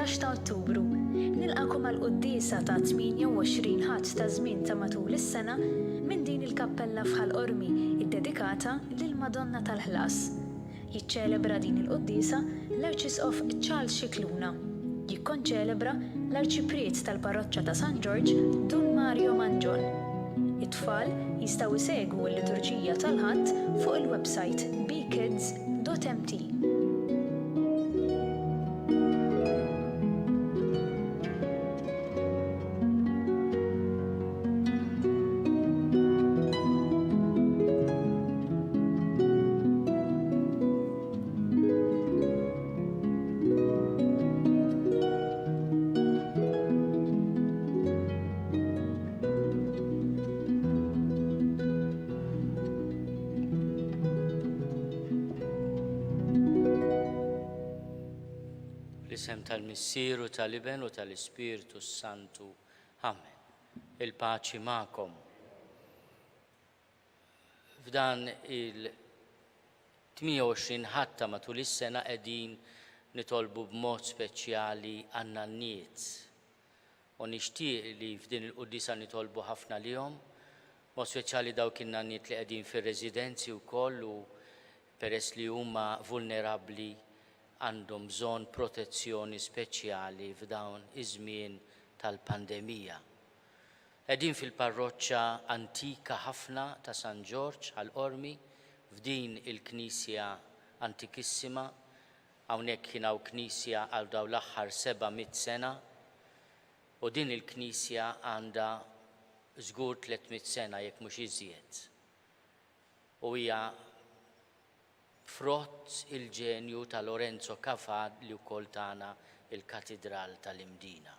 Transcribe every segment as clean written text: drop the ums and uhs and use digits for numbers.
16 ta' Ottubru. Nilqakom għal Quddiesa ta' 28 ħadd ta' żmien ta' matul is-sena minn din il-kappella f'Ħal Qormi iddedikata lill-Madonna tal-Ħlas. Jiċċelebra din il-Quddiesa l-Arċisqof Charles Xikluna. Jikkonċelebra l-Arċipriet tal-Parroċċa ta' San George Dun Mario Manġon. It-tfal jistgħu jsegwu l-liturġija tal-ħadd fuq il-website bkids.mt. L-isem tal-Missieru, tal-Iben u tal-Ispiritu Santu. Amen. Il-paċi ma'kom. F'dan il-28 ħatta matul is-sena qegħdin nitolbu b'mod speċjali għan-nanniet. U nixtieq li f'din il-Quddiesa nitolbu ħafna lihom, mod speċjali dawk in-nanniet li qegħdin fir-residenzi wkoll u peress li huma vulnerabbli għandhom bżonn protezzjoni speċjali f'dawn iż-żmien tal-pandemija. Qegħdin fil-parroċċa antika ħafna ta' San George Ħal Qormi f'din il-Knisja antikissima. Hawnhekk kien hawn knisja għal dawn l-aħħar 700 sena u din il-Knisja għandha żgur 300 sena jekk mhux iżjed. U hija frott il-ġenju ta' Lorenzo Cafad li wkoll tagħna il-Katedral tal-Imdina.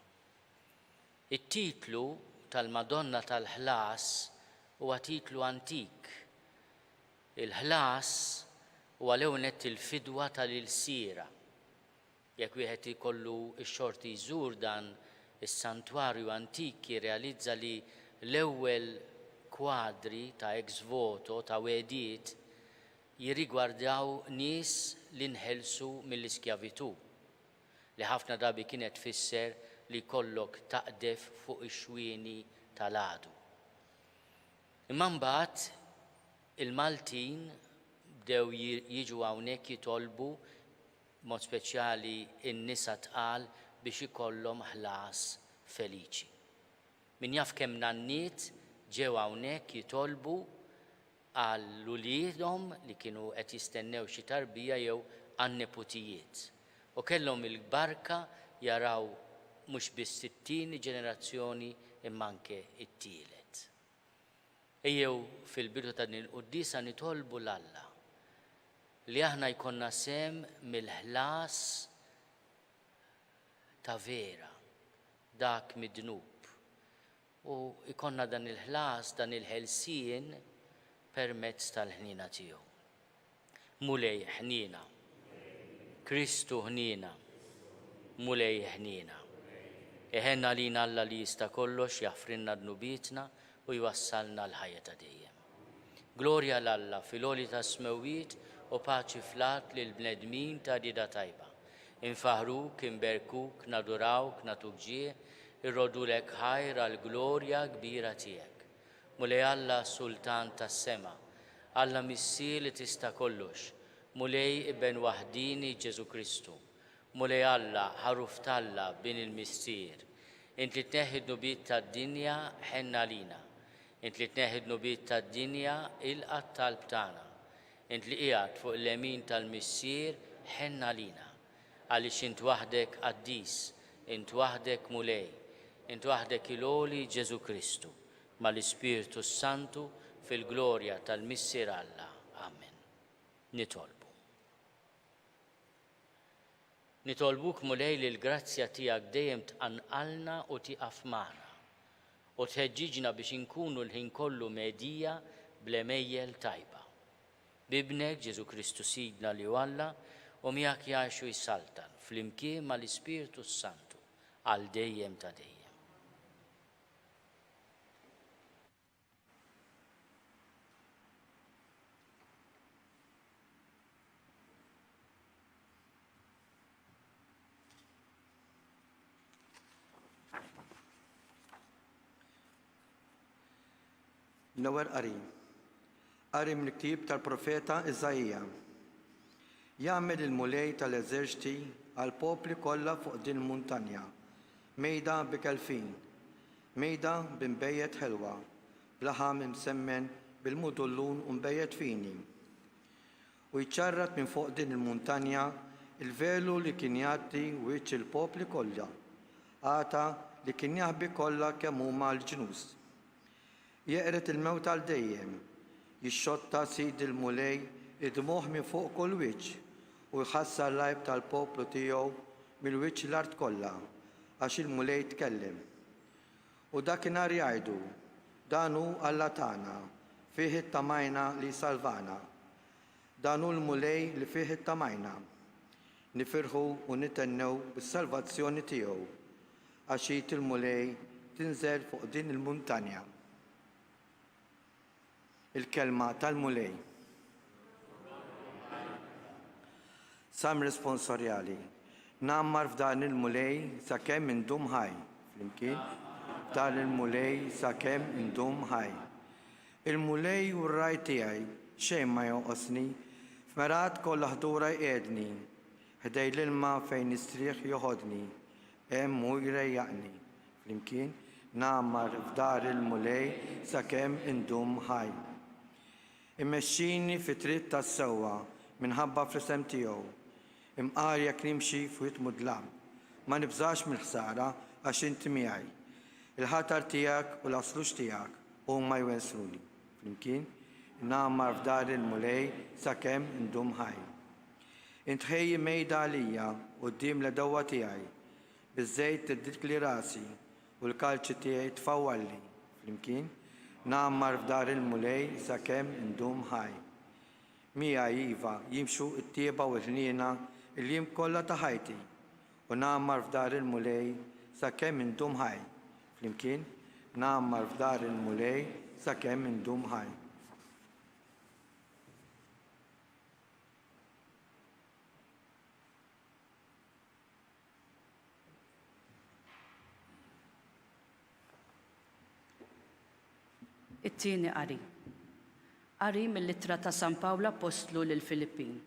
It-titlu tal-Madonna tal-Ħlas huwa titlu antik. Il-ħlas huwa l-ewnet il-fidwa tal-ilsiera. Jekk wieħed ikollu x-xorti jżur dan is-santwarju antik jirrealizza li l-ewwel kwadri ta' ex voto ta' wedijiet jirrigwardaw nies li nħelsu mill-iskjavitu, li ħafna drabi kienet tfisser li jkollok taqdef fuq ix-xwieni tal-għadu. Imma mbagħad il-Maltin bdew jiġu hawnhekk jitolbu mod speċjali in-nisa tqal biex ikollhom ħlas feliċi. Min jaf kemm nanniet ġew hawnhekk jitolbu għall-uliedhom li kienu qed jistennew xi tarbija jew għan-neputijiet. U kellhom il-barka jaraw mhux biss it-tieni ġenerazzjoni imma anke it-tielet. Ejjew fil-bidu ta' din il-Quddiesa nitolbu l-Alla li aħna jkollna sem mill-ħlas ta' vera, dak midnub. U jkollna dan il-ħlas, dan il-ħelsien permezz tal-ħnina tiegħu. Mulej ħnina, Kristu ħnina, mulej ħnina. Eħenna lina Alla li jista' kollox jaħfrinna dnubietna u jwassalna l-ħajja ta' dejjem. Glorja l-Alla fil-għoli ta' smewwiet u paċi flat lil bnedmin ta' rida tajba. Infaħruk, inberkuk, nadurawk, natuk ġie, irrodulek ħajra l-glorja kbira tiegħek. Mulej Alla Sultan tas-sema, Alla Missier li tista' kollox, mulej Ibn waħdini Ġesu Kristu, mulej Alla ħaruf talla bin il-Missier, int li tneħħi d-nubiet tad-dinja ħenna lina, int li tneħħi d-nubiet tad-dinja ilqat talb tagħna, int li qiegħed fuq l-lemin tal-Missier ħenna lina, għaliex int waħdek qaddis, int waħdek mulej, int waħdek il-għoli Ġesu Kristu. Ma l-Ispiritu Santu fil-glorja tal-Missier Alla. Amen. Nitolbuk mulej li l-grazzja tiegħek dejjem tqanqalna u tieqaf magħna u tħeġġiġna biex inkunu l-ħin kollu medija bl-emejjel tajba. Bibnek Ġesu Kristu Sidna li Alla u miegħek jgħixu jsaltan flimkien mal-Ispiritu Santu għal dejjem ta' dejjem. L-ewwel qari mill-ktieb tal-Profeta Iżajija. Jagħmel il-mulej tal-eżerċiti għal popli kollha fuq din il-muntanja, mejda bi kelfin, mejda b'imbejjed ħelwa, b'laħam imsemmen bil-mudullun u mbejjed fini. U jċarrat minn fuq din il-muntanja il-velu li kien jagħti wiċċ il-popli kollha, għata li kien jaħbi kollha kemm huma l-ġnus. Jeqret il-mewt għal dejjem, jixxotta sid il-mulej id-dmuħ minn fuq kull wiċċ u jħassar l-għajb tal-poplu tiegħu mill-wiċċ l-art kollha għax il-mulej tkellem. U dakinhar jgħidu, dan hu Alla tagħna, fih ittamajna li salvana. Dan hu l-mulej li fih ittamajna. Nifirħu u nitennew bis-salvazzjoni tiegħu għax il-mulej tinżel fuq din il-muntanja. Il-kelma tal-mulej. Sam responsorjali. Nammar f'dan il-mulej sakemm indum ħaj. Flimkien? F'dan il-mulej sakemm indum ħaj. Il-mulej u r-raj tiegħi xejn ma joqosni, f'merat kollha ħdura jqiegħdni, ħdej l-ilma fejn nistrieħ joħodni, hemm hu jrejjaqni. Flimkien? Nammar f'dar il-mulej sakemm indum ħaj. Immexxini fi triq tas-sewwa minħabba fl-isem tiegħu. Imqar jekk nimxi f'wiet mudlam. Ma nibżax mill-ħsara għax inti miegħi. Il-ħatar tiegħek u l-aslux tiegħek huma jwensruni. Flimkien, nammar f'dar il-mulej sakemm indum ħaj. Intħejji mejda għalija quddiem l-dewwa tiegħi. Biż-żejt tiddilk li rasi u l-kalċi tiegħi tfawwalli. Flimkien, nammar f'dar il-mulej sakemm indum ħaj. Mija iva jimxu t-tieba u l-ħniena il-jiem kollha ta' ħajti u nammar f'dar il-mulej sakemm indum ħaj. Flimkien, nammar f'dar il-mulej sakemm indum ħaj. It-tieni qari mill-Littra ta' San Pawla Apostlu lill-Filippin.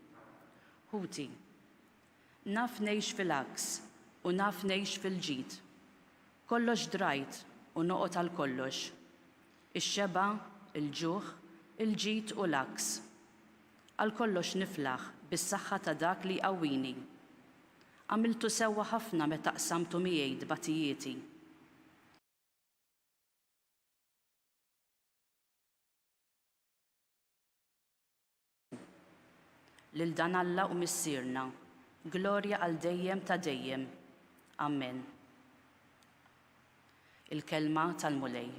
Ħuti, naf ngħix fil-aks u naf ngħix fil-ġid. Kollox drajt u noqgħod għal kollox. Ix-xeba, il-ġuħ, il-ġid u l-aks. Għal kollox niflaħ bis-saħħa ta' dak li jqawwini. Għamiltu sewwa ħafna meta qsamtu miegħi dbatijieti. Lil dan Alla u missierna, glorja għal dejjem ta' dejjem. Amen. Il-kelma tal-mulej.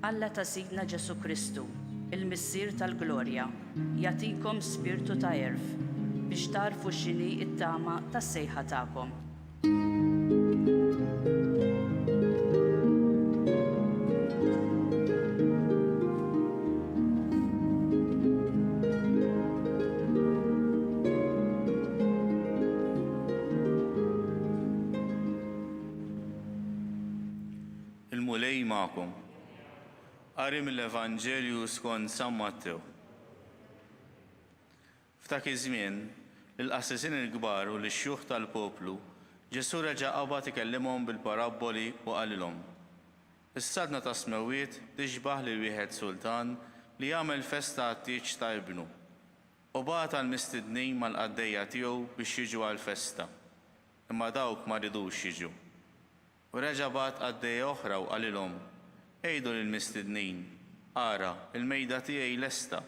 Alla ta' Sidna Ġesu Kristu, il-missier tal-glorja, jagħtikom spirtu ta' erf biex tarfu x'inhi t-tama tas-sejħa tagħkom. Il-mulej magħkom. Qari mill-Evanġelju skont San Mattew. F'dak iż-żmien, lill-qassisin il-kbar u l-xjuħ tal-poplu, Ġesu reġa' qabad ikellimhom bil-parabboli u qalilhom. Is-sadna ta' smewiet tixbaħ lil wieħed sultan li jagħmel festa għat-tieġ ta' ibnu u bagħat għall-mistednin mal-qaddejja tiegħu biex jiġu għall-festa, imma dawk ma ridux jiġu. U reġa' bagħat qaddejja oħra u qalilhom, ejdu lill-mistednin, ara, il-mejda tiegħi lesta,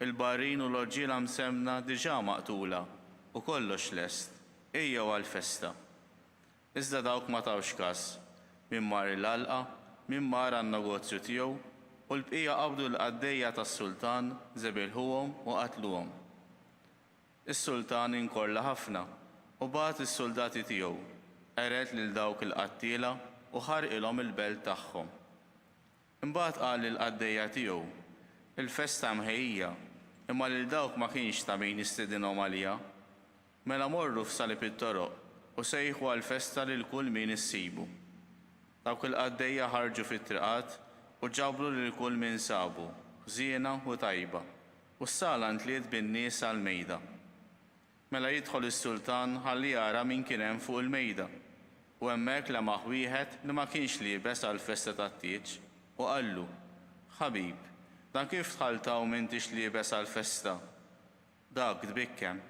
il-barrin u l-orġiela msemna diġà maqtula u kollox lest, ejjew għall-festa. Iżda dawk ma tawx każ, min mar il-għalqa, min mar għan-negozju tiegħu u l-bqija qabdu l-qaddejja tas-sultan, żebelħuhom u qatluhom. Is-sultan inkolla ħafna u bagħat is-soldati tiegħu, qeret lil dawk il-qattiela u ħarqilhom il-belt tagħhom. Imbagħad qal lill-qaddejja tiegħu, il-festa mħejja, imma lil dawk ma kienx ta' min jistedinhom għaliha. Mela morru f'salib it-toroq u sejħu għall-festa lil kull min issibu. Dawk il-qaddejja ħarġu fit-triqat u ġabru lil kull min sabu, ħżiena u tajba, u s-sala ntliet bin-nies għall-mejda. Mela jidħol is-sultan ħalli jara min kien hemm fuq il-mejda, u hemmhekk lemaħ wieħed li ma kienx liebes għall-festa tat-tieġ u qallu: Ħabib, dan kif tħaltaw m'intix liebes għall-festa? Dak tbikkem.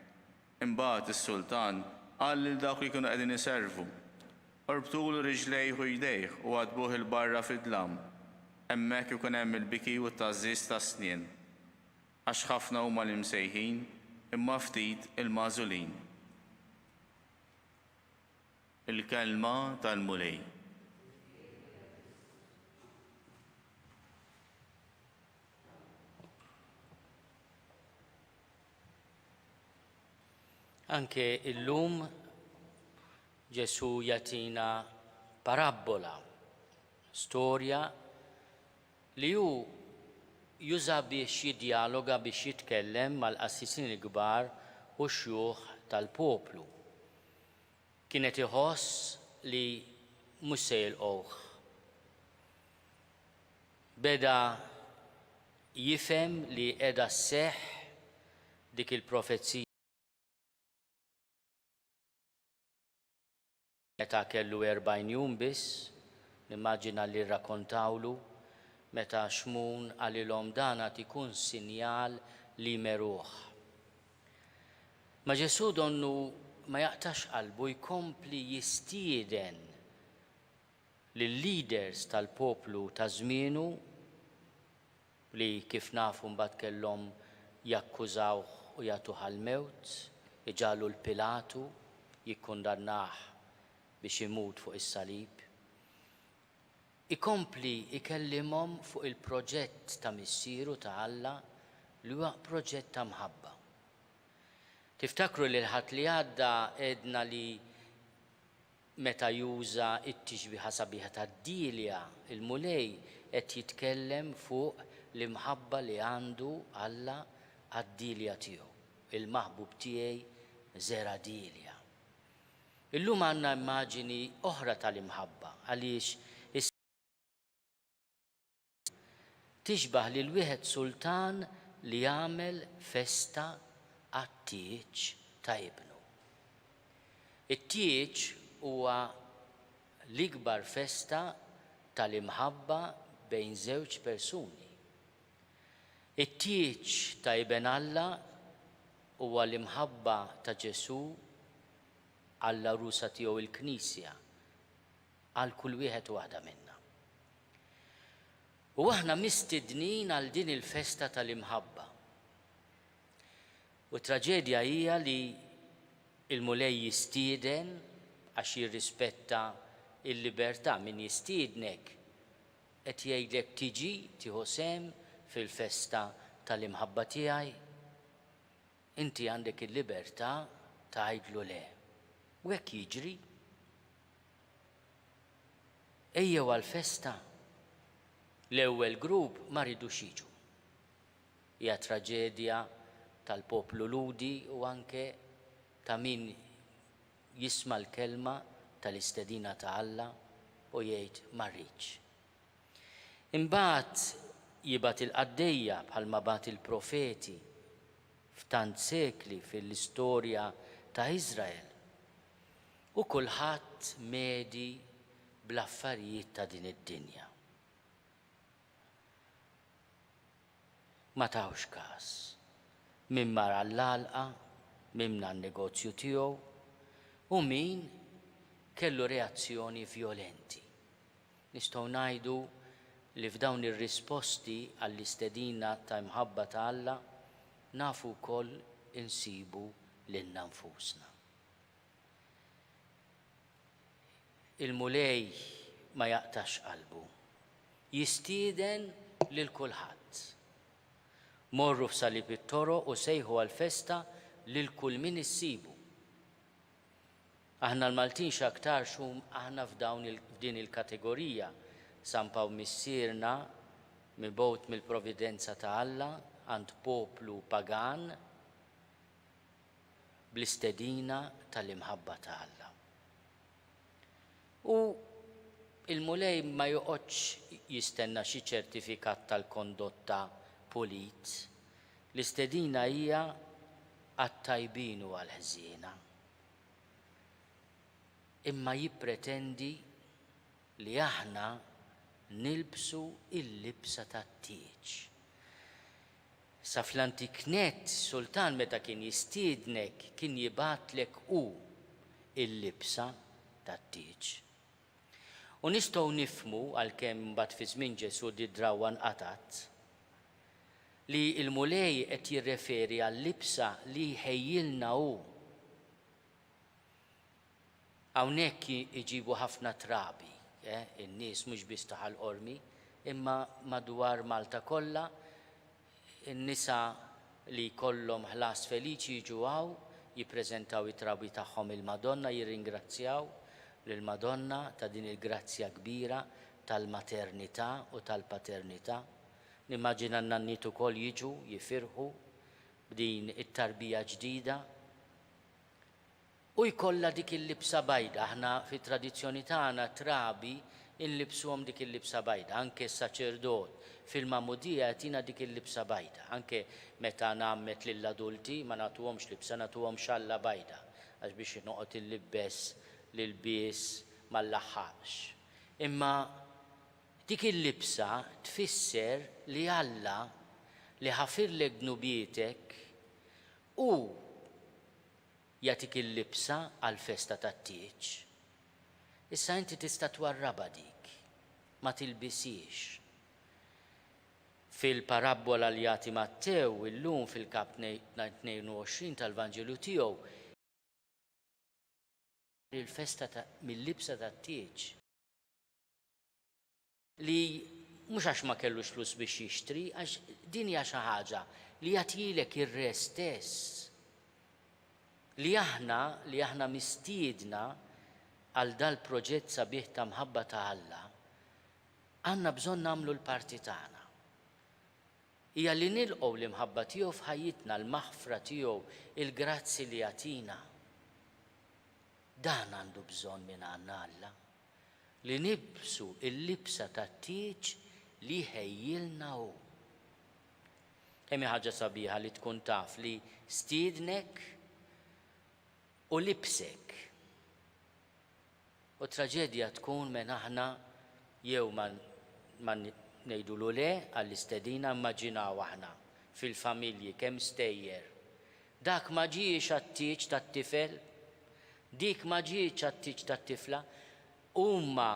Imbagħad is-sultan qal lil dawk li kienu qegħdin iservu: Orbtulu riġlejh u jdejh u għadbuh il-barra fid-dlam. Hemmhekk ikun hemm il-biki u t-tażżiż tas-snien. Għax ħafna huma l-imsejħin imma ftit il-magħżulin. Il-kelma tal-mulej. Anke illum Ġesu jatina parabola, storja li hu juża biex jiddialoga biex jitkellem mal-qassisin il-kbar u x-xjuħ tal-poplu. Kienet iħoss li mhux se jilqgħuh. Beda jifhem li qiegħda sseħħ dik il-profezija meta kellu 40 jum biss, nimmaġina li rrakkontawlu meta xmun għalilhom dan qed ikun sinjal li meruh. Ma Ġesu donnu ma jaqtax qalbu jkompli jistieden lill-leaders tal-poplu ta' żmienu li kif nafu mbagħad kellhom jakkużawh u jagħtuh għall-mewt, iġalu l-Pilatu jikkundannah biex imut fuq is-salib. Ikompli ikellimhom fuq il-proġett ta' missieru ta' Alla li huwa proġett ta' mħabba. Tiftakru li l-ħadd li għadda edna li meta juża it-tixbiħa sabiħa tad-dilja il-mulej qed jitkellem fuq l-imħabba li għandu Alla għad-dilja tiegħu. Il-maħbub tiegħi żera dilja. Illum għandna immaġini oħra tal-imħabba għaliex tixbaħ lil wieħed sultan li jagħmel festa għat-tieġ ta' ibnu. It-tieġ huwa l-ikbar festa tal-imħabba bejn żewġ persuni. It-tieġ ta' Iben Alla huwa l-imħabba ta' Ġesu għall-arusa tiegħu il-Knisja għal kull wieħed waħda minnha. U aħna mistednin għal din il-festa tal-imħabba. U traġedja hija li il-mulej jistieden għax jirrispetta il-libertà min jistiednek qed jgħidlek tiġi tieħu sehem fil-festa tal-imħabba tiegħi. Inti għandek il-libertà tgħidlu le. U hekk jiġri. Ejjew għall-festa. L-ewwel grupp ma rridux jiġu. Hija traġedja tal-poplu ludi u anke ta' min jisma' l-kelma tal-istedina ta' Alla u jgħid ma rridx. Imbagħad jibgħat il-qaddejja bħalma bagħat il-profeti f'tant sekli fil-istorja ta' Iżrael. U kulħadd medi bl-affarijiet ta' din id-dinja. Ma tawx każ. Min mara l-għalqa, min n-negozju tiegħu u min kellu reazzjoni violenti. Nistgħu ngħidu li f'dawn ir-risposti għall-istedina ta' imħabba ta' Alla nafu wkoll insibu lilna nfusna. Il-mulej ma jaqtax qalbu. Jistieden lil kulħadd. Morru f'salib it-toroq u sejħu għall-festa lil kull min issibu. Aħna l-Maltin x'aktar xum aħna f'din il-kategorija sampaw missierna mibgħut mill-providenza ta' Alla għand poplu pagan bl-istedina tal-imħabba ta' Alla. U il-mulej ma joqgħodx jistenna xi ċertifikat tal-kondotta pulit. L-istedina hija għat-tajbin u għal-ħżiena. Imma jippretendi li aħna nilbsu il-libsa tat-tieġ. Sa fl-antik net, sultan meta kien jistiednek kien jibatlek hu il-libsa tat-tieġ. U nistgħu nifhmu għalkemm mbagħad fi żmien Ġesu di drawwa nqatat li l-mulej qed jirreferi għall-libsa li ħejjilna hu. Hawnhekk iġibu ħafna trabi, in-nies mhux biss ta' Ħal Qormi, imma madwar Malta kollha, in-nisa li jkollhom ħlas feliċi jiġu hawn, jippreżentaw it-trabi tagħhom il-Madonna, jirringrazzjaw lill-Madonna ta' din il-grazzja kbira tal-maternità u tal-paternità. Nimmaġina n-nannit ukoll jiġu jifirħu b'din it-tarbija ġdida u jkollha dik il-libsa bajda. Aħna fit-tradizzjoni tagħna trabi inlibsuhom dik il-libsa bajda, anke s-saċerdot fil-mamudija jagħtina dik il-libsa bajda. Anke meta nagħmmet lill-adulti ma nagħtuhomx libsa, nagħtuhom xalla bajda għax biex noqgħod illibbes l-bies mal-laħħax. Imma dik il-libsa tfisser li Alla li ħafirlek dnubietek u jagħtik il-libsa għall-festa tat-tieġ. Issa inti tista' twarraba dik, ma tilbisix. Fil-parabbola li jagħti Mattew illum fil-kap 22 tal-Vanġelu tiegħu il-festa mill-libsa tat-tieġ li mhux għax ma kellux flus biex jixtri, għax din hija xi ħaġa li jagħtilek ir-re stess. Li aħna mistiedna għal dal-proġett sabiħ ta' mħabba ta' Alla, għandna bżonn nagħmlu l-parti tagħna. Hija li nilqgħu l-imħabba tiegħu f'ħajjitna, l-maħfra tiegħu, il-grazzi li jagħtina. Dan għandu bżonn minn għandna Alla. Li nibsu il-libsa tat-tieġ li ħejjilna hu. Hemm ħaġa sabiħa li tkun taf li stiednek u libsek. U traġedja tkun minn aħna jew ma ngħidulu le għall-istedina immaġinaw aħna fil-familji kemm stejjer. Dak ma ġiex għat-tieġ tat-tifel, dik ma ġietx għat-tieġ tat-tifla, huma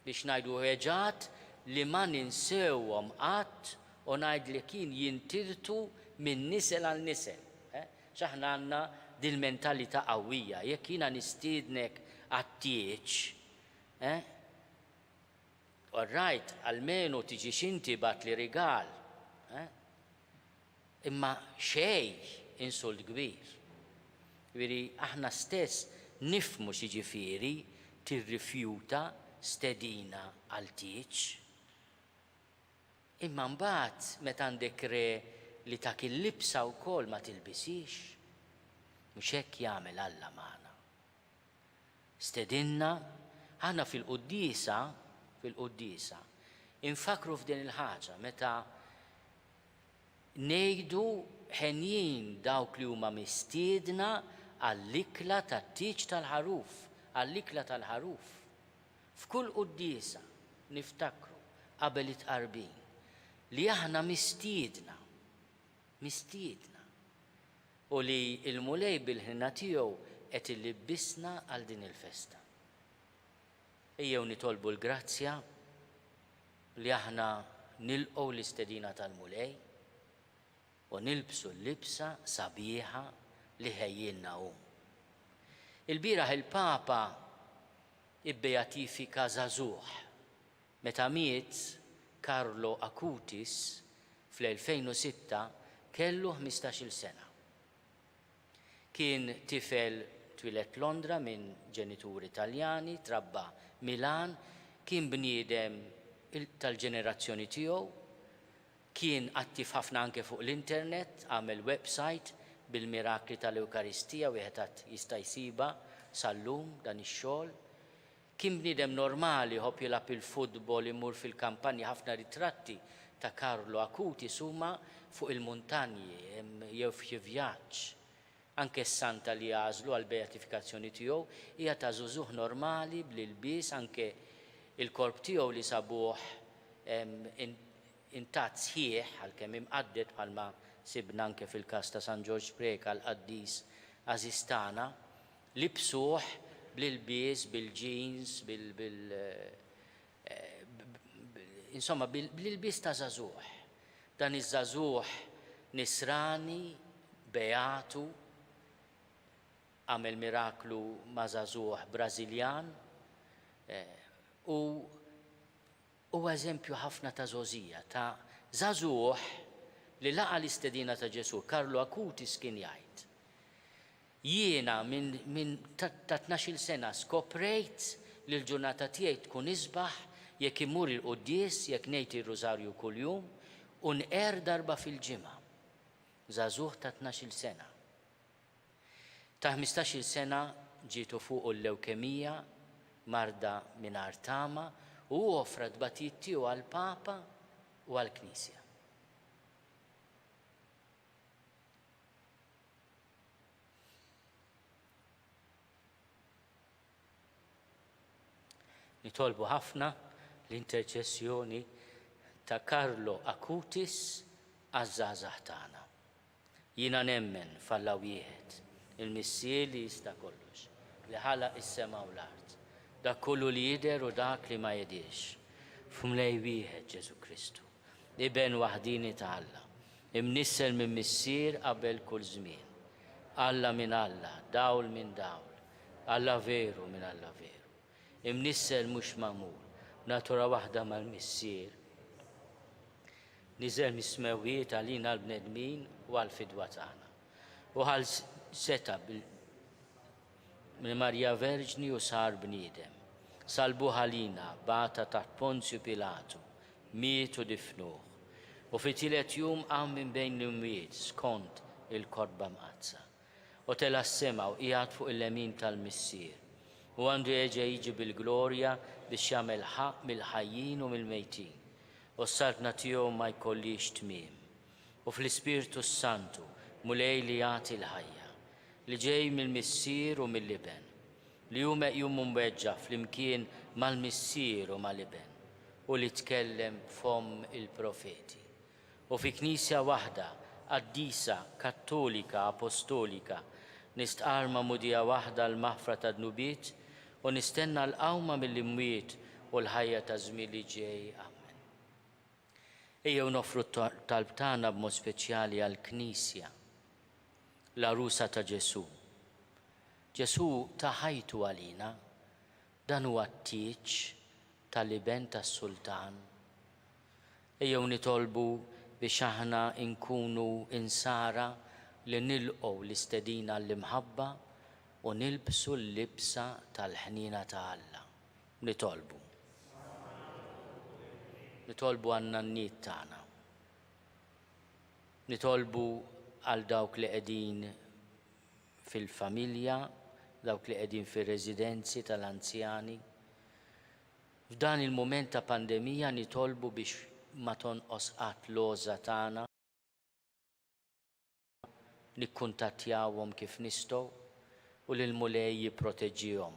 biex ngħidu ħeġat li ma ninsewhom qatt u ngħid li kien jintirtu minn nisel għal nisel. X'aħna għandna dil-mentalità qawwija, jekk jiena nistiednek għat-tieġ, orrajt, almenu tiġi xinti bat li rigal. Imma xejn insult kbir. Ġifieri aħna stess nifhmu x'jiġifieri tirrifjuta stedina għal tieġ. Imma mbagħad meta għandek re li tak il-libsa wkoll ma tilbisix, mhux hekk jagħmel Alla magħna. Stedinna aħna fil-Quddiesa infakru f'din il-ħaġa meta ngħidu ħenjin dawk li huma mistiedna għall-ikla tat-tieġ tal-ħaruf, għall-ikla tal-ħaruf. F'kull Quddiesa niftakru qabel it-qarbin li aħna mistiedna u li l-mulej bil-ħinna tiegħu qed illibbisna għal din il-festa. Ejjew nitolbu l-grazzja li aħna nilqgħu l-istedina tal-mulej u nilbsu l-libsa sabiħa li ħejjilna hu. Il-bieraħ il-Papa ibbejatifika żagħżugħ meta miet Carlo Acutis fl-2006 kellu 15-il sena. Kien tifel twilet Londra minn ġenituri Italjani, trabba Milan, kien bniedem tal-ġenerazzjoni tiegħu, kien attiv ħafna anke fuq l-internet, għamel website bil-mirakli tal-Ewkaristija wieħed jista' jsiba sal-lum dan ix-xogħol. Kien bniedem normali ħobb jilgħab il-futbol, imur fil-kampanji, ħafna ritratti ta' Carlo Acutis huma fuq il-muntanji jew f'xi vjaġġ. Anke s-santa li għażlu għal beatifikazzjoni tiegħu hija ta' żużuħ normali bl-ilbies, anke il-korp tiegħu li sabuh intat sħiħ għalkemm imqaddet bħalma sibna anke fil-każ ta' San George Preka l-Qaddis Azistana, libsuh bl-ilbies, bil-jeans, insomma bl-ilbies ta' żagħżugħ. Dan iż-żagħżugħ nisrani, beatu, għamel miraklu ma' żagħżugħ Brażiljan u eżempju ħafna ta' żożija ta' żagħżugħ li laqa l-istedina ta' Ġesu. Carlo Acutis kien jgħid: jiena minn ta' 12 sena skoprejt li l-ġurnata tiegħi tkun isbaħ jekk imur il-Quddies, jekk ngħid ir-Rużarju kuljum u nqer darba fil-ġimgħa. Żagħżugħ ta' 12 sena. Ta' 15 sena ġietu fuq l-lewkemija, marda mingħajr tama, u offra d-batijiet tiegħu għall-Papa u għall-Knisja. Nitolbu ħafna l-interċessjoni ta' Carlo Acutis għaż-żgħażagħ tagħna. Jiena nemmen f'Alla wieħed, il-Missier li jista' kollox, li ħalaq is-sema u l-art, dak kollu li jidher u dak li ma jidirx. F'Mlej wieħed Ġesu Kristu, iben waħdini ta' Alla, imnissel minn Missier qabel kull żmien. Alla minn Alla, dawl minn dawl, Alla veru minn Alla veru. Imnissel mhux magħmul, natura waħda mal-Missier. Niżel mis-smewwiet għalina l-bnedmin u għall-fidwa tagħna. U ħal seta minn Marja Verġni u sar bniedem. Salbu ħalina bata taħt Ponzju Pilatu, miet u difnuh. U fit-tielet jum qam minn bejn l-imwiet skont il-korba mqazza. U tela s-sema u qiegħed fuq il-lemin tal-Missier. U għandu jeġa jiġi bil-glorja biex jagħmel ħaq mill-ħajjin u mill-mejtin. U s-saltna tiegħu ma jkollix tmiem. U fl-Ispiritu Santu mulej li jagħti l-ħajja, li ġej mill-Missier u mill-Liben, li hu meqjum mweġġa flimkien mal-Missier u mal-Liben, u li tkellem f'hom il-profeti. U fi Knisja waħda, Quddiesa, Kattolika, Apostolika, nistqarma mudija waħda l-maħfra ta' dnubiet u nistenna l-qawma mill-imwiet u l-ħajja ta' żmien li ġej. Amen. Ejjew nofru talb tagħna b'mod speċjali għall-Knisja, l-arusa ta' Ġesu. Ġesu ta' ħajtu għalina, dan huwa t-tieġ tal-liben tas-Sultan. Ejjew nitolbu biex aħna nkunu insara li nilqgħu l-istedina l-imħabba u nilbsu l-libsa tal-ħnina ta' Alla. Nitolbu għan-nanniet tagħna. Nitolbu għal dawk li qegħdin fil-familja, dawk li qegħdin fir-residenzi tal-anzjani. F'dan il-mument ta' pandemija nitolbu biex ma tonqos qatt l-għoża tagħna, nikkuntattjawhom kif nistgħu u lil mulej jipproteġġihom,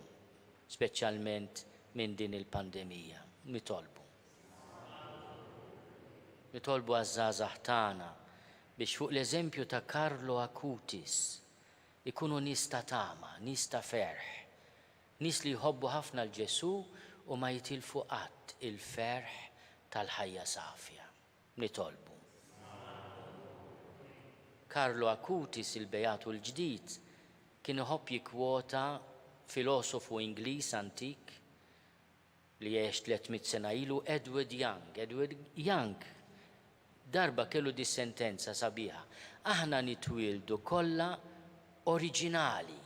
speċjalment minn din il-pandemija. Nitolbu għaż-żgħażagħ tagħna biex fuq l-eżempju ta' Carlo Acutis ikunu nies ta' tama, nies ta' ferħ, nies li jħobbu ħafna l-Ġesu u ma jitilfu qatt il-ferħ tal-ħajja safja. Nitolbu. Carlo Acutis, il-Beatu l-ġdid, kien iħobb jikkwota filosofu Ingliż antik li jgħix 300 sena ilu, Edward Young. Edward Young darba kellu di sentenza sabiħa: aħna nitwildu kollha oriġinali,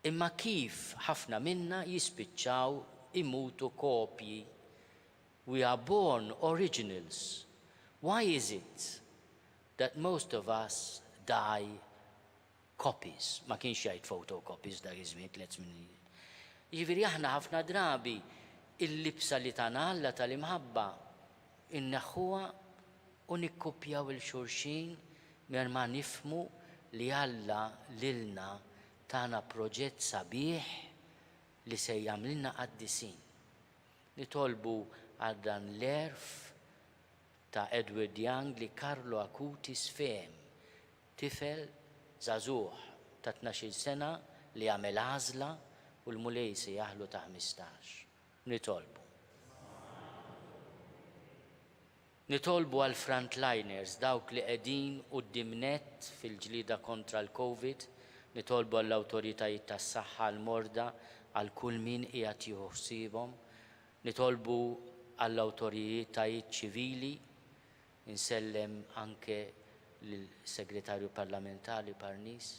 Imma kif ħafna minna jispiċċaw imutu kopji. We are born originals. Why is it that most of us die copies? Ma kienx jgħid photocopies dak iż-żmien let's min. Jiġifieri aħna ħafna drabi il-libsa li tagħna Alla tal-imħabba inneħħuha u nikkupjaw il-xulxin mingħajr ma nifhmu li Alla lilna tagħna proġett sabiħ li se jagħmlilna qaddisin. Nitolbu għal dan l-erf ta' Edward Young li Carlo Acutis fehem tifel żagħżugħ ta' 12 sena li għamel għażla u l-mulej se jaħlu ta' 15. Nitolbu għal frontliners dawk li qegħdin quddiem-nett fil-ġlieda kontra l-Covid, nitolbu għall awtoritajiet tas-saħħa l-morda għal kull min qiegħed jieħu ħsiebhom, nitolbu għall awtoritajiet ċivili, insellem anke lill-Segretarju Parlamentari Parnis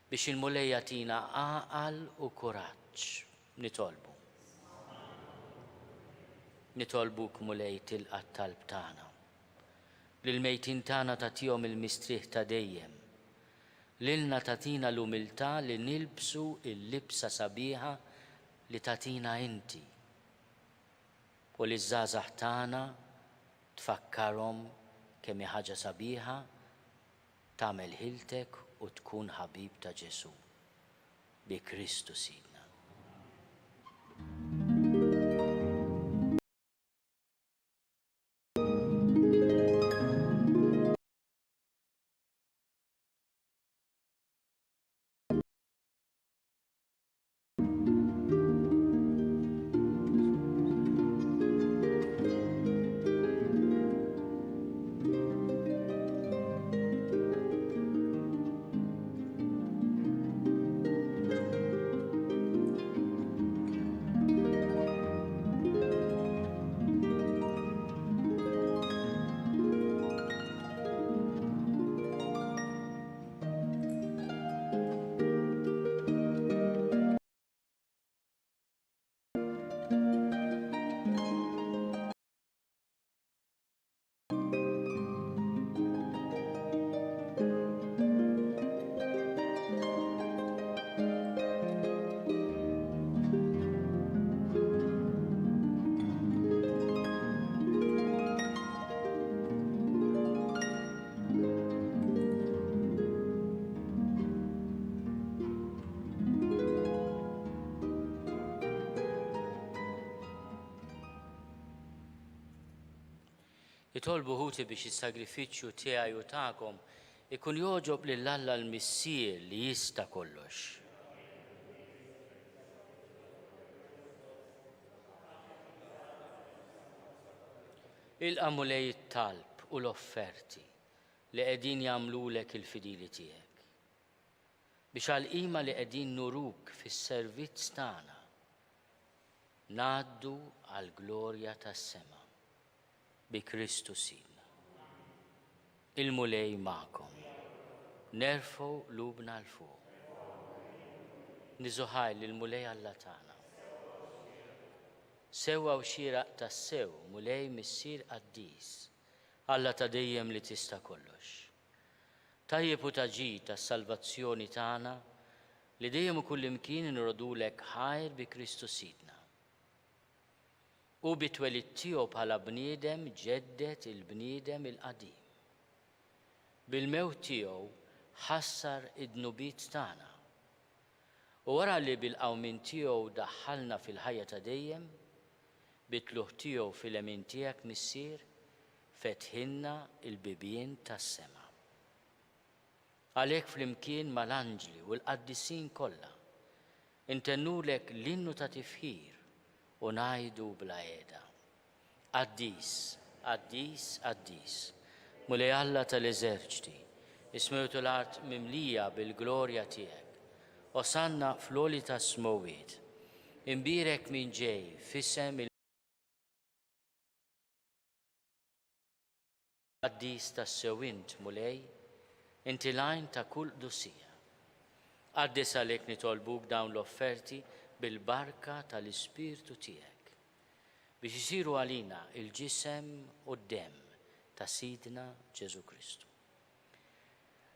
biex il-mulej jagħtina għaqal u kuraġġ. Nitolbuk mulej tilqa' t-talb tagħna. Lill-mejtin tagħna tagħtihom il-mistrieħ ta' dejjem. Lilna tagħtina l-umiltà li nilbsu l-libsa sabiħa li tagħtina inti. U li żgħażagħ tagħna tfakkarhom kemm hi ħaġa sabiħa tagħmel ħiltek u tkun ħabib ta' Ġesu. Bi Kristu Sidna. Nitolbu ħuti biex is-sagrifiċċju tiegħi u tagħkom ikun jogħġob lil Alla l-Missier li jista' kollox. Ilqa' mulej it-talb u l-offerti li qegħdin jagħmlulek il-fidili tiegħek. Biex għall-qima li qegħdin nuruk fis-servizz tagħna ngħaddu għall-glorja tas-sema. Bi Kristu Sidna. Il-mulej magħkom. Nerfgħu lubna l fuq. Niżuħaj lill-mulej Alla tagħna. Sewwa u xieraq tas-sew mulej missier Quddies. Alla ta' dejjem li tista' kollox. Tajjeb u taġid tas-salvazzjoni tagħna li dejjem u kullimkien inrodulek ħajr bi Kristu Sidna. U bit-twelid tiegħu bħala bniedem ġeddet il-bniedem il-qadim. Bil-mewt tiegħu ħassar id-dnubiet tagħna. U wara li bil-qawmin tiegħu daħħalna fil-ħajja ta' dejjem, bit-tluħ tiegħu fil-emin tiegħek missier fetħilna il-bibien tas-sema. Għalhekk flimkien mal-anġli u l-qaddisin kollha intennulek l-innu ta' tifħir u ngħidu bla qiegħda. Quddies, Quddies, Quddies, mulej Alla tal-eżerċiti, ismewtu l-art mimlija bil-glorja tiegħek. Osanna fl-għoli tas-smowiet, imbirek min ġej f'isem Quddies tas-sewint mulej, inti lajn ta' kull quddusija. Quddiesa lek nitolbuk dawn l-offerti bil-barka tal-Ispirtu tiegħek biex isiru għalina il-ġisem u d-demm ta' Sidna Ġesu Kristu.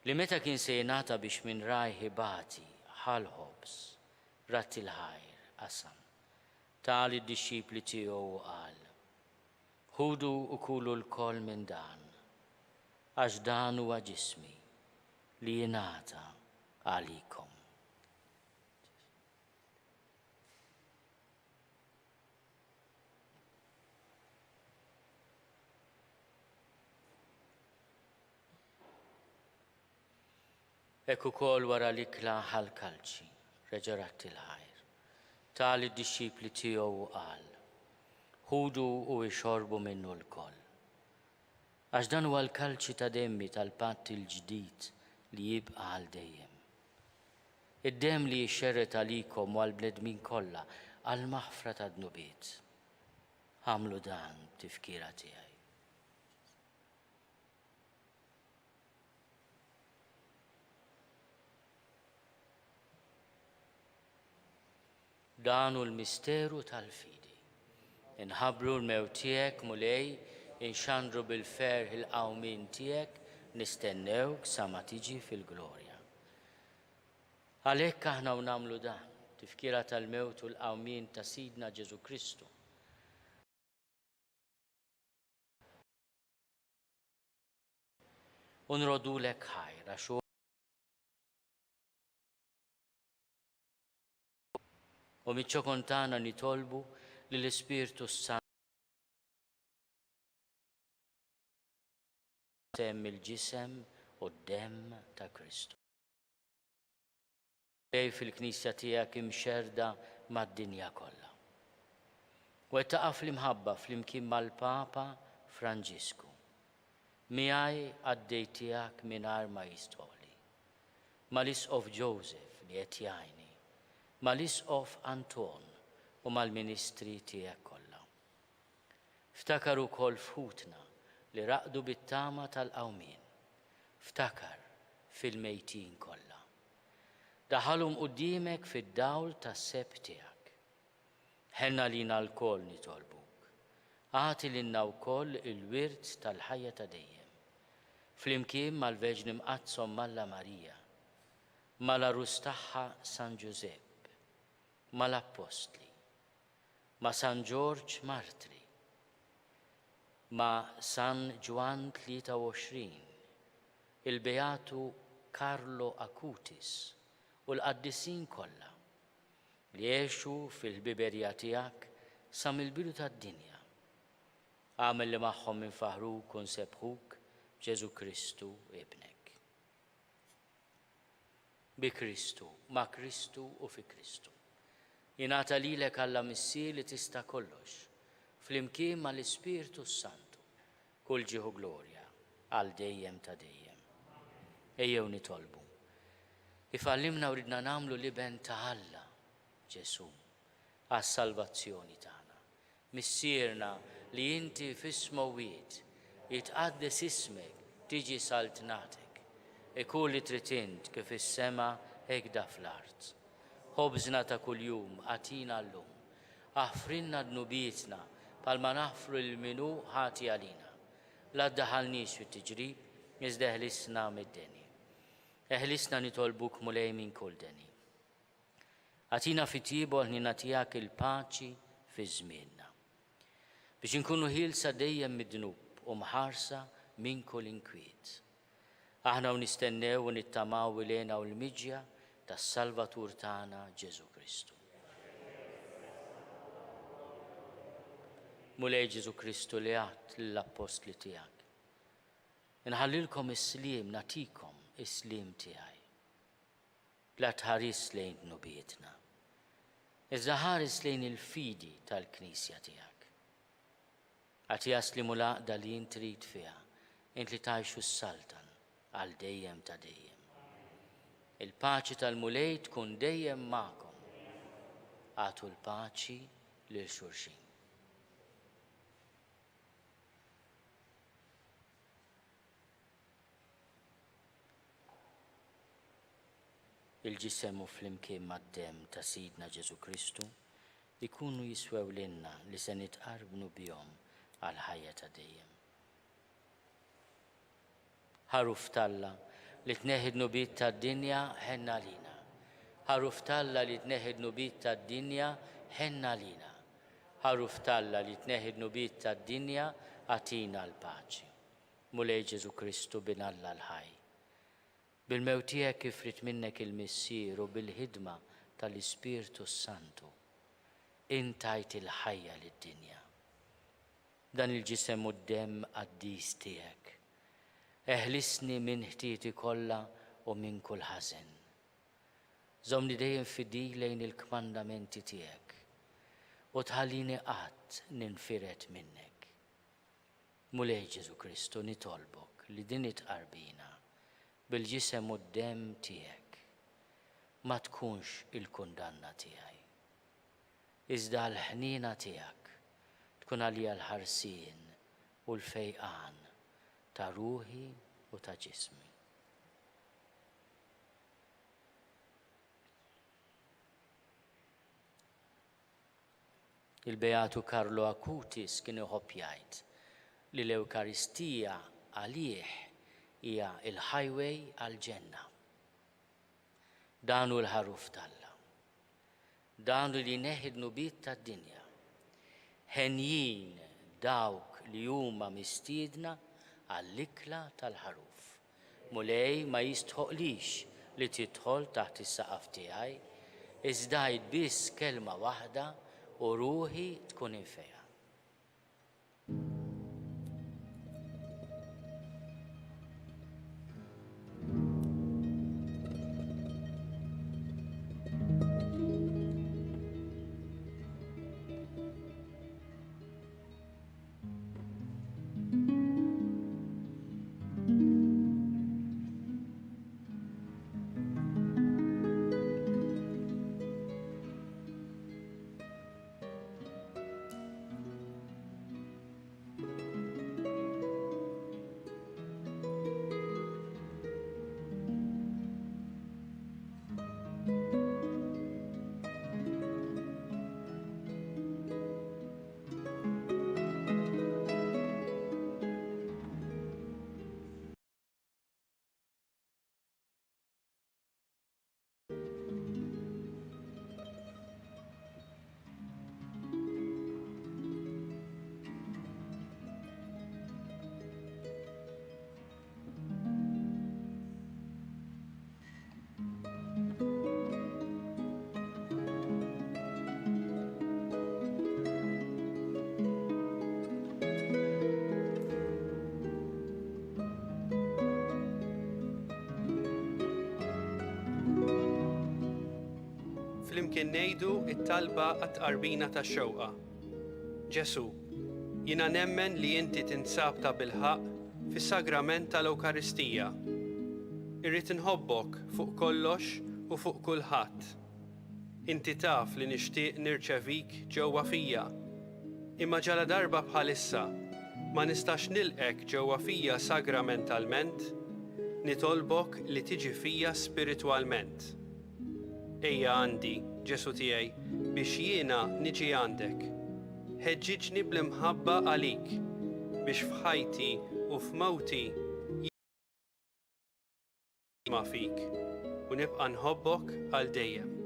Li meta kien se jingħata biex minn rajħi bati ħalħobs rat il-ħajr qasam tal id-dixxipli tiegħu u qal: ħudu u kulu l-koll minn dan, għax dan huwa ġismi li jingħata għalikom. Ekk ukoll wara l-ikla ħal-kalċi reġa' ratti l-ħajr tal id-dixxipli tiegħu qal: ħudu u ixorbu minnu l-koll. Għax dan huwa l-kalċi ta' demmi tal-patt il-ġdid li jibqa' għal dejjem. Id-demm li jixxerret għalikom u għall-bnedmin kollha għal maħfra ta' dnubiet. Għamlu dan tifkira tiegħi. Dan hu l-misteru tal-fidi. Inħabbru l-mewt tiegħek mulej, inxandru bil-ferħ il-qawmin tiegħek, nistennewk sa ma tiġi fil-glorja. Għalhekk aħna nagħmlu dan, tifkira tal-mewt u l-qawmin ta' Sidna Ġesu Kristu. U nrodulek ħajra u miċ-ċokon tagħna nitolbu li l-Ispirtu Sant semm il-ġisem u d-demm ta' Kristu. Ej fil-Knisja tiegħek imxerda mad-dinja kollha. U qed taqa' fl-imħabba flimkien mal-Papa Franġisku. Miegħi għaddej tiegħek mingħajr ma jistħoli. Mal-Isqof Joseph li qed jgħinni, mal-Isqof Anton u mal-ministri tiegħek kollha. Ftakar ukoll fħutna li raqdu bit-tama tal-qawmien. Ftakar fil-mejtin kollha. Daħalhom quddiemek fid-dawl tas-seb tiegħek. Ħenna lina l-koll nitolbuk. Agħti lilna wkoll il-wirt tal-ħajja ta' dejjem. Flimkien mal-Verġni Mqazzom Malla Marija, mal-arus tagħha San Giuseppe, mal-Appostli, ma' San George Martri, ma' San Ġwan 23, il-Beatu Carlo Acutis u l-qaddisin kollha li jgħixu fil-biberja tiegħek sa mill-bidu tad-dinja. Għamel li magħhom minn faħruk u nsebħuk Ġesu Kristu ibnek. Bi Kristu, ma' Kristu u fi Kristu. Jingħata lilek Alla Missir li tista' kollox, flimkien mal-Ispirtu Santu, kull ġieħu glorja għal dejjem ta' dejjem. Ejjew nitolbu. Ifallimna u ridna nagħmlu liben ta' Alla, Ġesu, għas-salvazzjoni tagħna. Missierna li inti fis-smawwiet jitqaddes ismek tiġi saltnatek, ikun li trid int kif is-sema hekk da fl-art. Ħobżna ta' kuljum għatina llum, aħfrinna dnubietna palma naħfru l-minu ħati għalina. La ddaħalniex fit-tiġrib, iżda eħlisna mid-deni. Eħlisna nitolbuk mulej minn kull deni. Għatina fit-tibu ħnina tiegħek il-paċi fi żmienna. Biex inkunu ħielsa dejjem mid-dnub u mħarsa minn kull inkwiet. Aħna nistennew u nittamaw ilena u l-miġja tas-Salvatur tagħna Ġesu Kristu. Mulej Ġesu Kristu li għadt lill-Apostli tiegħek. Inħallilkom is-sliem, natikom is-sliem tiegħi. La tħares lejn dnubietna, iżda ħares lejn il-fidi tal-Knisja tiegħek. Għati jaslimu l-għaqda li int trid fiha, int li tgħixu s-saltan għal dejjem ta' dejjem. Il-paċi tal-mulej tkun dejjem magħkom. Għatu l-paċi lil xulxin. il-ġisem u flimkien mad-dem ta' Sidna Ġesu Kristu ikunu jiswew lilna li se nitqarbnu bihom għal ħajja ta' dejjem. Ħaruf Talla li tneħħid nubit tad-dinja ħenna lina. Ħaruf Talla li tneħħid nubit tad-dinja ħenna lina. Ħaruf Talla li tneħħid nubit tad-dinja għatina l-paċi. Mulej Ġesu Kristu bin Alla l-ħaj. Bil-mewt tiegħek ifrit minnek il-missier u bil-ħidma tal-Ispirtu Santu intajt il-ħajja lid-dinja. Dan il-ġisem u d-dem qaddis tiegħek. Eħlisni minn ħtieti kollha u minn kull ħażen. Żomni dejjem fidil lejn il-kmandamenti tiegħek u tħallini qatt ninfiret minnek. Mulej Ġesu Kristu nitolbok li din itqarbina bil-ġisem u d-dem tiegħek ma tkunx il-kundanna tiegħi. Iżda l-ħnina tiegħek tkun għalija l-ħarsien u l-fejqan ta' ruħi u ta' ġismi. Il-Beatu Karlo Acutis kien iħobb jgħid li l-Ewkaristija għalih hija il-highway għal-ġenna. Danu l-ħaruf Talla. Danu li neħid nubit tad-dinja. Ħenjin dawk li huma mistiedna għall-ikla tal-ħaruf. Mulej ma jistħoqlix li tidħol taħt is-saqaf tiegħi, iżda jgħid biss kelma waħda u ruħi tkun infeja. Flimkien ngħidu t-talba għat-tqarbina tax-xewqa. Ġesu, jiena nemmen li inti tinsab ta' bilħaq fis-sagrament tal-Ewkaristija. Irrid inħobbok fuq kollox u fuq kulħadd. Inti taf li nixtieq nirċevik ġewwa fija. Imma ġala darba bħalissa ma nistax nilqek ġewwa fija sagramentalment, nitolbok li tiġi fija spiritwalment. Ejja għandi, Ġesu tiegħi, biex jiena niġi għandek. Ħeġġiġni bl-imħabba għalik, biex f'ħajti u f'mawti ma fik u nibqa' nħobbok għal dejjem.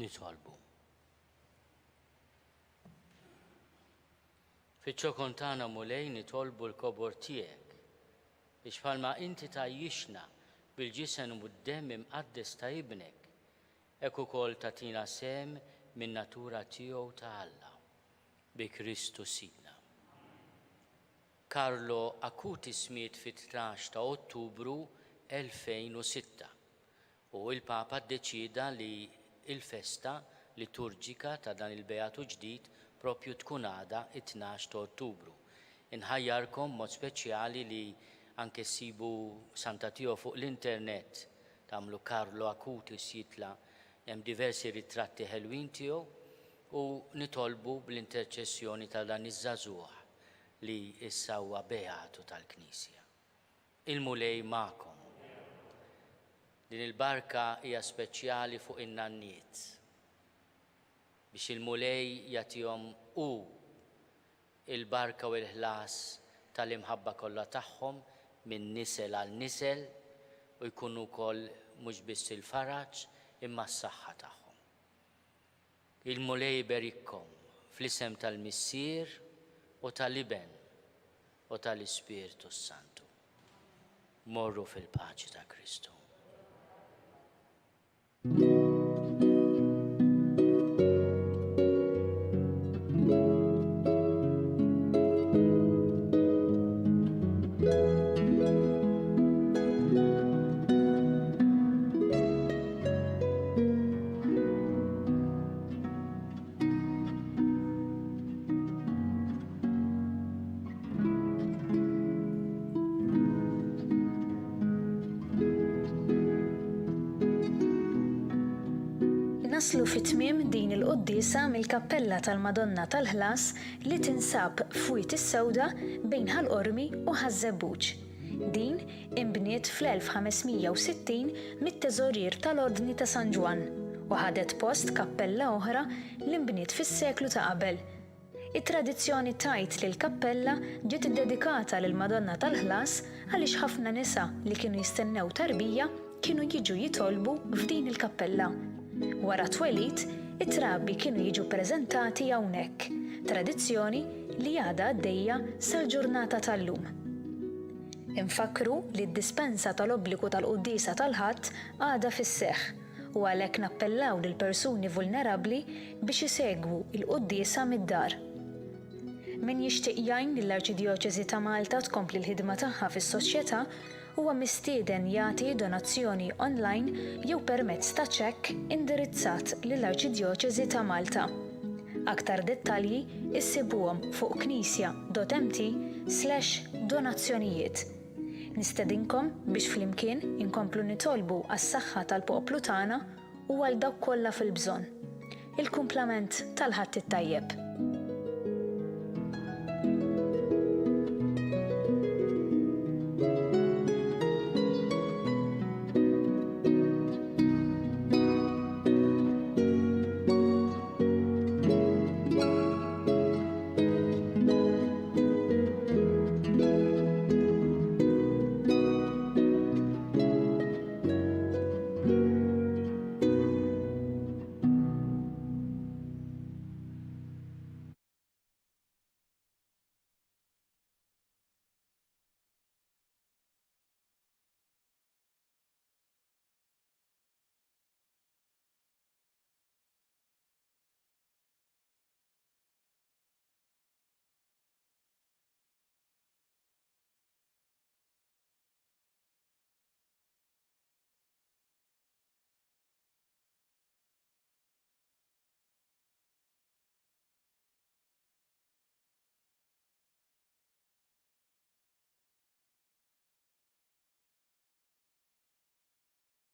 Nitolbu. Fiċ-ċokon tagħna mulej nitolbu l-kobor tiegħek biex bħalma inti tajjixna bil-ġisem u d-demm imqaddes ta' ibnek, hekk ukoll tagħtina sem min natura tiegħu ta' Alla bi Kristu Sidna. Carlo Acutis miet fit-12 ta' Ottubru 2006 u il-Papa ddeċida li il-festa liturġika ta' dan il-Beatu ġdid propju tkun għada 12 ta' Ottubru. Inħajjarkom mod speċjali li anke ssibu Santa tiegħu fuq l-internet tagħmlu Carlo Acutis jitla hemm diversi ritratti ħelwin tiegħu u nitolbu bl-interċessjoni ta' dan iż-żagħżugħ li issa huwa beatu tal-Knisja. Il-mulej magħkom. Din il-barka hija speċjali fuq in-nanniet biex il-mulej jagħtihom hu il-barka u l-ħlas tal-imħabba kollha tagħhom minn nisel għal nisel u jkunu wkoll mhux biss il-faraġ imma s-saħħa tagħhom. Il-mulej berikkom fl-isem tal-Missier u tal-Iben u tal-Ispiritu Santu. Morru fil-paċi ta' Kristu. Naslu fit-tmiem din il-Quddiesa mill-kappella tal-Madonna tal-Ħlas li tinsab f'wiet is-sewda bejn Ħal Qormi u Ħażebbuġ. Din inbniet fl-1560 mit-teżorier tal-Ordni ta' San Ġwan u ħadet post kappella oħra li nbniet fis-seklu ta' qabel. It-tradizzjoni tajt li l-kappella ġiet iddedikata lil Madonna tal-Ħlas għaliex ħafna nisa li kienu jistennew tarbija kienu jiġu jitolbu f'din il-kappella. Wara twelid, it-trabbi kienu jiġu preżentati hawnhekk, tradizzjoni li għadha għaddejja sal-ġurnata tal-lum. Infakru li d-dispensa tal-obbligu tal-Quddiesa tal-Ħadd għadha fis-seħħ u għalhekk nappellaw lil persuni vulnerabbli biex isegwu l-Quddiesa mid-dar. Min jixtieq jgħin lill-Arċidjoċeżi ta' Malta tkompli l-ħidma tagħha fis-soċjetà huwa mistieden jagħti donazzjoni online jew permezz ta' ċekk indirizzat lill-Arċidjoċeżi ta' Malta. Aktar dettalji issibuhom fuq knisja.mt/donazzjonijiet. Nistedinkom biex flimkien inkomplu nitolbu għas-saħħa tal-poplu tagħna u għal dawk kollha fil-bżonn. Il-kumplament tal-ħadd it-tajjeb.